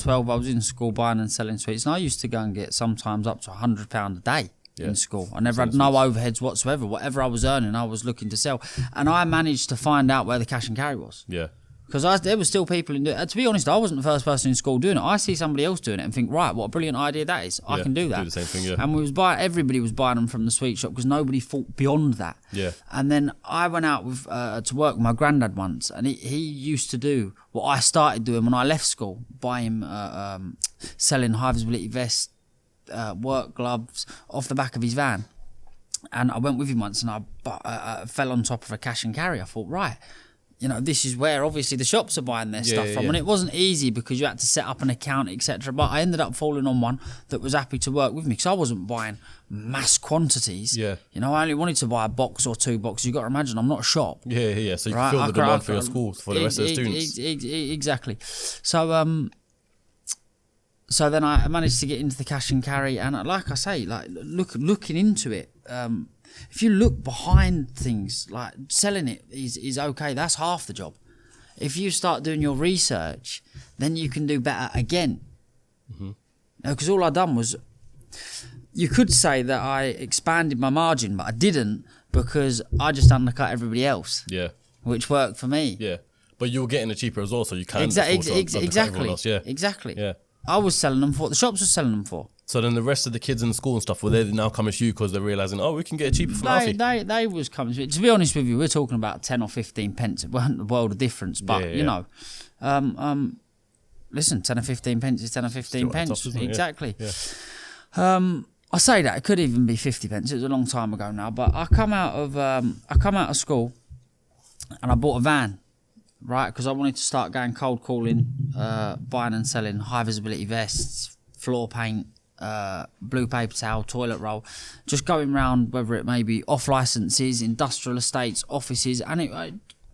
12, I was in school buying and selling sweets, and I used to go and get sometimes up to £100 a day in school. I never had no overheads whatsoever. Whatever I was earning, I was looking to sell. And I managed to find out where the cash and carry was. Yeah. Because there were still people in it. To be honest, I wasn't the first person in school doing it. I see somebody else doing it and think, right, what a brilliant idea that is. I can do that. Do the same thing, yeah. And everybody was buying them from the sweet shop because nobody thought beyond that. Yeah. And then I went out with to work with my granddad once, and he used to do what I started doing when I left school, buy him selling high visibility vests, work gloves off the back of his van. And I went with him once, and I fell on top of a cash and carry. I thought, right, you know, this is where obviously the shops are buying their stuff from. And it wasn't easy because you had to set up an account, etc. But I ended up falling on one that was happy to work with me because I wasn't buying mass quantities. Yeah. You know, I only wanted to buy a box or 2 boxes. You got to imagine, I'm not a shop. Yeah. So you can fill the demand for your school, for the rest of the students. Exactly. So, so then I managed to get into the cash and carry, and like I say, like looking into it, if you look behind things, like selling it is okay. That's half the job. If you start doing your research, then you can do better again. Because all I done was, you could say that I expanded my margin, but I didn't, because I just undercut everybody else. Yeah. Which worked for me. Yeah. But you were getting it cheaper as well, so you can exactly. Else. Yeah. Exactly. Yeah. I was selling them for what the shops were selling them for. So then the rest of the kids in school and stuff, were they now coming to you because they're realising, oh, we can get it cheaper from Alfie? They was coming to me. To be honest with you, we're talking about 10 or 15 pence. It wasn't a world of difference, but, you know, listen, 10 or 15 pence is 10 or 15 pence. Exactly. Yeah. I say that, it could even be 50 pence. It was a long time ago now, but I come out of school and I bought a van. Right, because I wanted to start going cold calling, buying and selling high visibility vests, floor paint, blue paper towel, toilet roll, just going round, whether it may be off licenses, industrial estates, offices, and it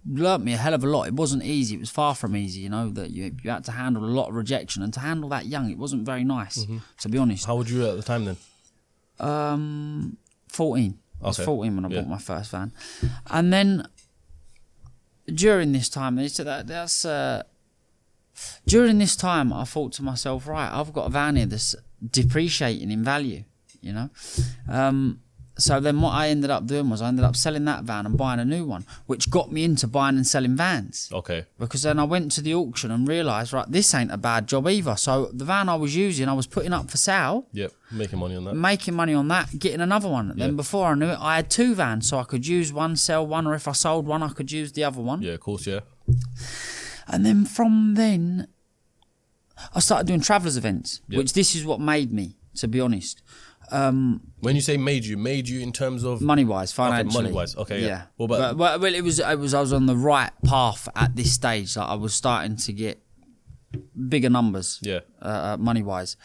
learnt me a hell of a lot. It wasn't easy. It was far from easy, you know, that you had to handle a lot of rejection, and to handle that young, it wasn't very nice, to be honest. How old were you at the time then? 14. I was 14 when I bought my first van. And then during this time, during this time, I thought to myself, right, I've got a van here that's depreciating in value, you know. So then what I ended up doing was I ended up selling that van and buying a new one, which got me into buying and selling vans. Okay. Because then I went to the auction and realised, right, this ain't a bad job either. So the van I was using, I was putting up for sale. Yep, making money on that. Making money on that, getting another one. Yep. Then before I knew it, I had 2 vans, so I could use one, sell one, or if I sold one, I could use the other one. Yeah, of course, yeah. And then from then, I started doing travellers events, which this is what made me, to be honest. When you say made you in terms of money-wise, financially. Okay, money-wise, okay, yeah. Well, it was I was on the right path at this stage. Like I was starting to get bigger numbers, money-wise.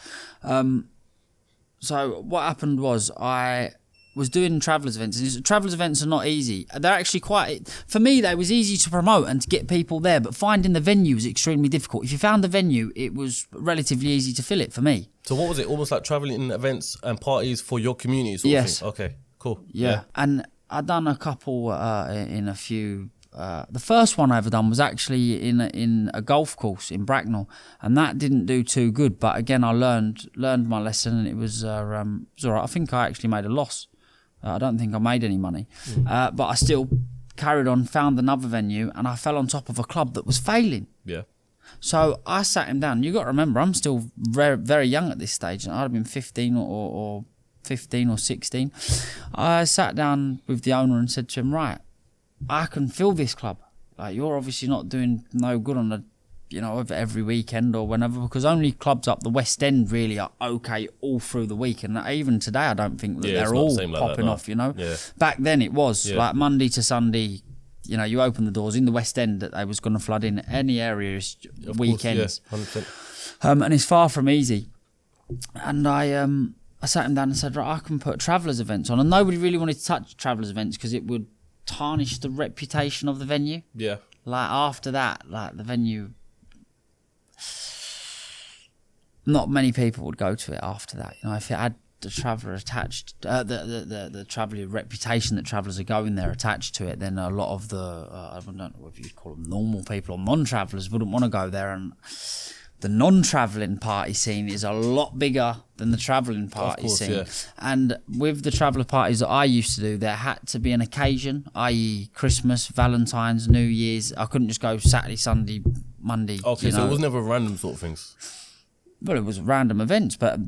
So what happened was I was doing travellers events. And travellers events are not easy. They're actually quite, for me, they was easy to promote and to get people there, but finding the venue was extremely difficult. If you found the venue, it was relatively easy to fill it for me. So what was it? Almost like travelling events and parties for your community sort of thing? Okay, cool. Yeah. And I'd done a couple in a few. The first one I ever done was actually in a golf course in Bracknell, and that didn't do too good. But again, I learned my lesson, and it was all right. I think I actually made a loss. I don't think I made any money, but I still carried on, found another venue, and I fell on top of a club that was failing. Yeah. So I sat him down. You got to remember, I'm still very, very young at this stage, and I'd have been 15 or 15 or 16. I sat down with the owner and said to him, right, I can fill this club. Like, you're obviously not doing no good on every weekend or whenever, because only clubs up the West End really are okay all through the week. And even today, I don't think that they're all popping off, you know. Yeah. Back then it was like Monday to Sunday, you know, you open the doors in the West End that they was going to flood in any areas, weekends. Course, yeah, 100%. And it's far from easy. And I sat him down and said, right, I can put travellers events on. And nobody really wanted to touch travellers events because it would tarnish the reputation of the venue. Yeah. Like after that, like the venue, not many people would go to it after that. You know, if it had the traveller attached, the traveller reputation that travellers are going there attached to it, then a lot of the I don't know if you'd call them normal people or non-travellers wouldn't want to go there. And the non-travelling party scene is a lot bigger than the travelling party scene. Yeah. And with the traveller parties that I used to do, there had to be an occasion, i.e. Christmas, Valentine's, New Year's. I couldn't just go Saturday, Sunday, Monday. Okay, so it was never random sort of things. Well, it was random events, but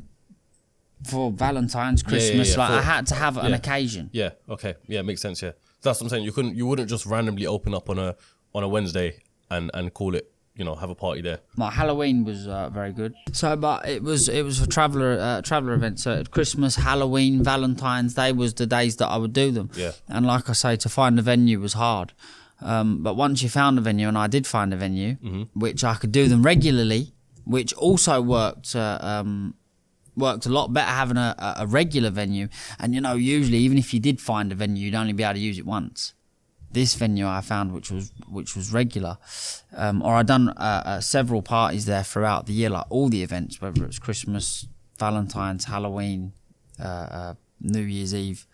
for Valentine's, Christmas, I had to have an occasion. Yeah, okay. Yeah, makes sense, yeah. That's what I'm saying. You wouldn't just randomly open up on a Wednesday and call it, have a party there. My Halloween was very good. So, but it was a traveller event. So Christmas, Halloween, Valentine's Day was the days that I would do them. Yeah. And like I say, to find a venue was hard. But once you found a venue, and I did find a venue, which I could do them regularly, which also worked a lot better having a regular venue. And usually even if you did find a venue, you'd only be able to use it once. This venue I found, which was regular, or I'd done several parties there throughout the year, like all the events, whether it was Christmas, Valentine's, Halloween, New Year's Eve.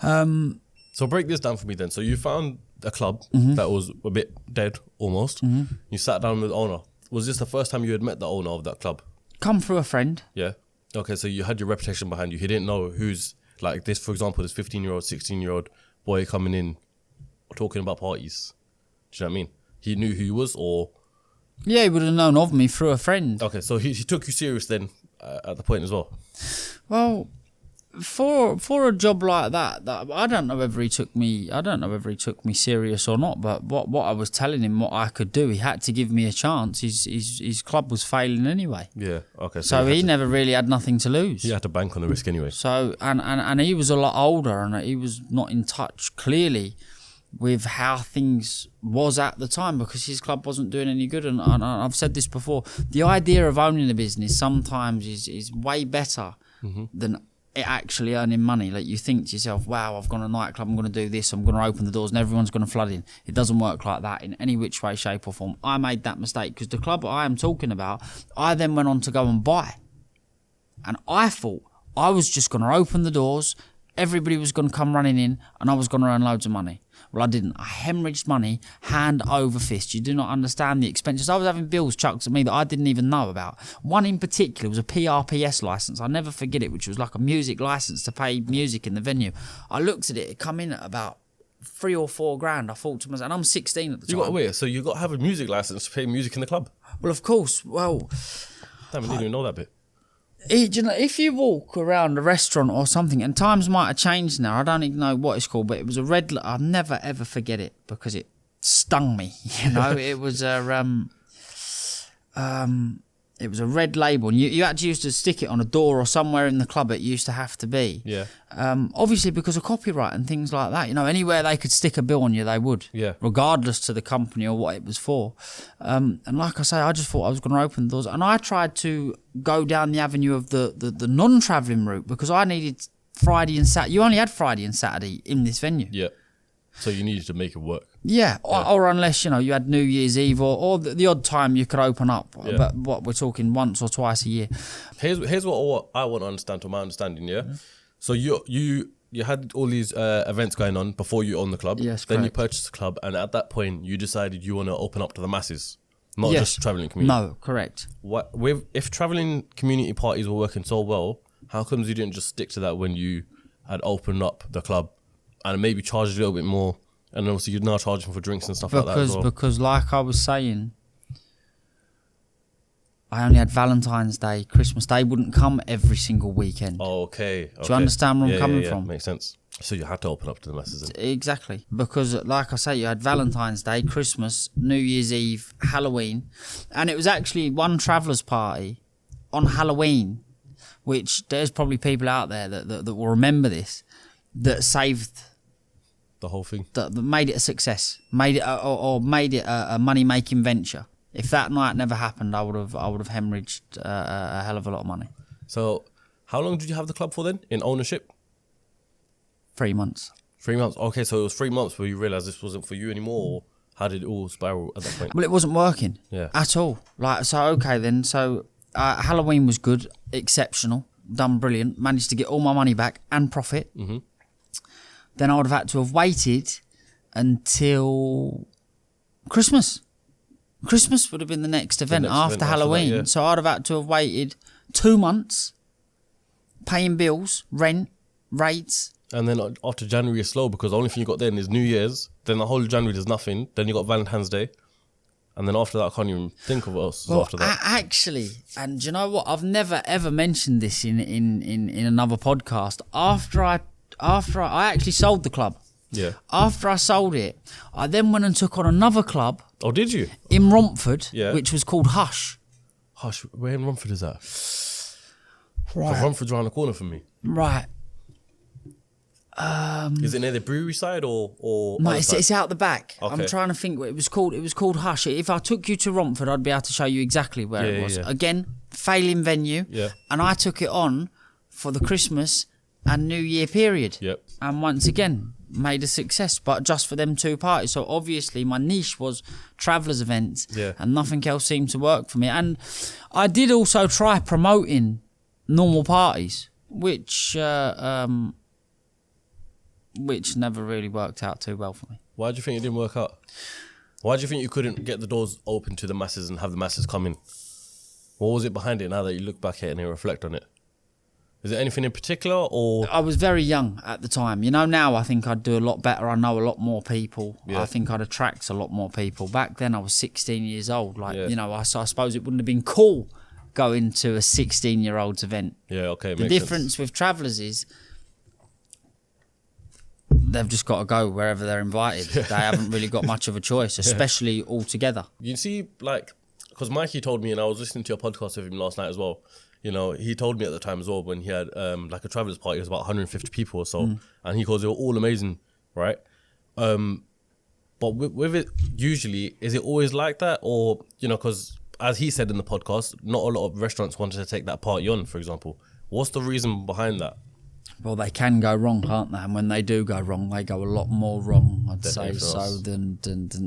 So break this down for me then. So you found a club that was a bit dead almost. You sat down with the owner. Was this the first time you had met the owner of that club? Come through a friend. Yeah. Okay, so you had your reputation behind you. He didn't know who's like this, for example, this 15-year-old, 16-year-old boy coming in talking about parties. Do you know what I mean? He knew who he was, or... Yeah, he would have known of me through a friend. Okay, so he took you serious then at the point as well? Well, for a job like that I don't know whether he took me serious or not, but what I was telling him what I could do, he had to give me a chance. His club was failing anyway. Yeah, okay. So he never really had nothing to lose. He had to bank on the risk anyway. So and he was a lot older, and he was not in touch clearly with how things was at the time, because his club wasn't doing any good. And I've said this before, the idea of owning a business sometimes is way better than it actually earning money. Like, you think to yourself, wow, I've gone to a nightclub, I'm going to do this, I'm going to open the doors and everyone's going to flood in. It doesn't work like that in any which way, shape or form. I made that mistake because the club I am talking about, I then went on to go and buy. And I thought I was just going to open the doors, everybody was going to come running in, and I was going to earn loads of money. Well, I didn't. I hemorrhaged money hand over fist. You do not understand the expenses. I was having bills chucked at me that I didn't even know about. One in particular was a PRPS license. I'll never forget it, which was like a music license to play music in the venue. I looked at it. It come in at about 3 or 4 grand. I thought to myself, and I'm 16 at the time. So you got to have a music license to play music in the club? Well, of course. Well, damn, I didn't even know that bit. If you walk around a restaurant or something, and times might have changed now, I don't even know what it's called, but it was a red... I'll never ever forget it because it stung me. It was it was a red label, and you actually used to stick it on a door or somewhere in the club. It used to have to be. Yeah. Obviously because of copyright and things like that. Anywhere they could stick a bill on you, they would. Yeah. Regardless to the company or what it was for. And like I say, I just thought I was going to open the doors, and I tried to go down the avenue of the non-travelling route because I needed Friday and Saturday. You only had Friday and Saturday in this venue. Yeah. So you needed to make it work. Yeah, or unless, you had New Year's Eve or the odd time you could open up. Yeah. But what we're talking once or twice a year. Here's what I want to understand, to my understanding, yeah? So you had all these events going on before you owned the club. Yes, then correct. You purchased the club, and at that point you decided you want to open up to the masses, not just travelling community. No, correct. If travelling community parties were working so well, how comes you didn't just stick to that when you had opened up the club and maybe charged a little bit more? And obviously you're now charging for drinks and stuff like that as well. Because like I was saying, I only had Valentine's Day. Christmas Day wouldn't come every single weekend. Oh, okay. Do you understand where I'm coming from? Makes sense. So you had to open up to the masses then. Exactly. Because like I say, you had Valentine's Day, Christmas, New Year's Eve, Halloween. And it was actually one travellers party on Halloween, which there's probably people out there that will remember this, that saved... the whole thing, that made it a success, made it a money-making venture. If that night never happened, I would have hemorrhaged a hell of a lot of money. So, how long did you have the club for then in ownership? 3 months. 3 months. Okay, so it was 3 months where you realised this wasn't for you anymore, or how did it all spiral at that point? Well, it wasn't working. At all. So Halloween was good, exceptional, done brilliant, managed to get all my money back and profit. Mm-hmm. Then I would have had to have waited until Christmas Christmas would have been the next event next after event after Halloween. that, yeah. So I'd have had to have waited 2 months, paying bills, rent, rates. And then after January is slow because the only thing you got then is New Year's. Then the whole of January there's nothing. Then you got Valentine's Day. And then after that, I can't even think of what else is after that. Actually, and do you know what? I've never ever mentioned this in another podcast. After I actually sold the club. Yeah. After I sold it, I then went and took on another club. Oh, did you? In Romford, Yeah. which was called Hush. Hush, where in Romford is that? Right. Because Romford's around the corner from me. Right. Is it near the brewery side or No, other side? it's out the back. Okay. I'm trying to think what it was called. It was called Hush. If I took you to Romford, I'd be able to show you exactly where it was. Yeah. Again, failing venue. Yeah. And I took it on for the Christmas and New Year period. Yep. And once again, made a success, but just for them two parties. So obviously my niche was travellers events. Yeah. And nothing else seemed to work for me. And I did also try promoting normal parties, which never really worked out too well for me. Why do you think it didn't work out? Why do you think you couldn't get the doors open to the masses and have the masses come in? What was it behind it now that you look back at it and you reflect on it? Is it anything in particular or... I was very young at the time. You know, now I think I'd do a lot better. I know a lot more people. Yeah. I think I'd attract a lot more people. Back then I was 16 years old. Like, Yeah. you know, I suppose it wouldn't have been cool going to a 16-year-old's event. Yeah, okay, The makes difference with travellers is they've just got to go wherever they're invited. They haven't really got much of a choice, especially all together. You see, like, because Mikey told me, and I was listening to your podcast with him last night as well, you know, he told me at the time as well when he had like a travellers party, it was about 150 people or so, and he goes, they were all amazing, right? But with it, usually, is it always like that? Or, you know, because as he said in the podcast, not a lot of restaurants wanted to take that party on, for example. What's the reason behind that? Well, they can go wrong, can't they? And when they do go wrong, they go a lot more wrong, I'd Definitely say, for us. so than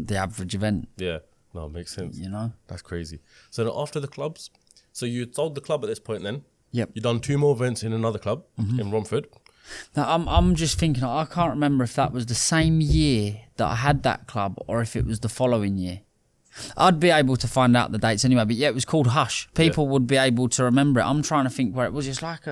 the average event, Yeah, no, it makes sense. you know? That's crazy. So then after the clubs, so you sold the club at this point then? Yep. You done 2 more events in another club in Romford. Now, I'm just thinking, I can't remember if that was the same year that I had that club or if it was the following year. I'd be able to find out the dates anyway, but yeah, it was called Hush. People would be able to remember it. I'm trying to think where it was. It's like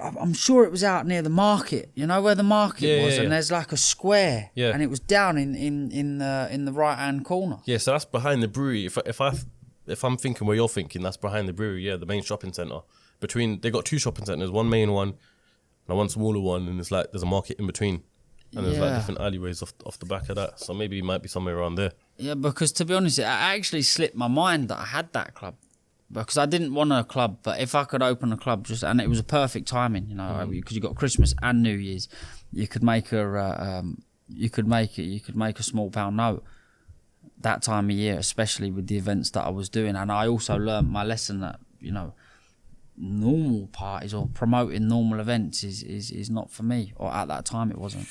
I'm sure it was out near the market. You know where the market was, and there's like a square, and it was down in the right hand corner. Yeah, so that's behind the brewery. If I'm thinking where you're thinking, that's behind the brewery. Yeah, the main shopping centre. They got 2 shopping centres, one main one and one smaller one, and it's like there's a market in between, and there's like different alleyways off the back of that. So maybe it might be somewhere around there. Yeah, because to be honest, it actually slipped my mind that I had that club. Because I didn't want a club, but if I could open a club, and it was a perfect timing, you know, because you got Christmas and New Year's, you could make a small pound note that time of year, especially with the events that I was doing. And I also learnt my lesson that, you know, normal parties or promoting normal events is not for me, or at that time it wasn't.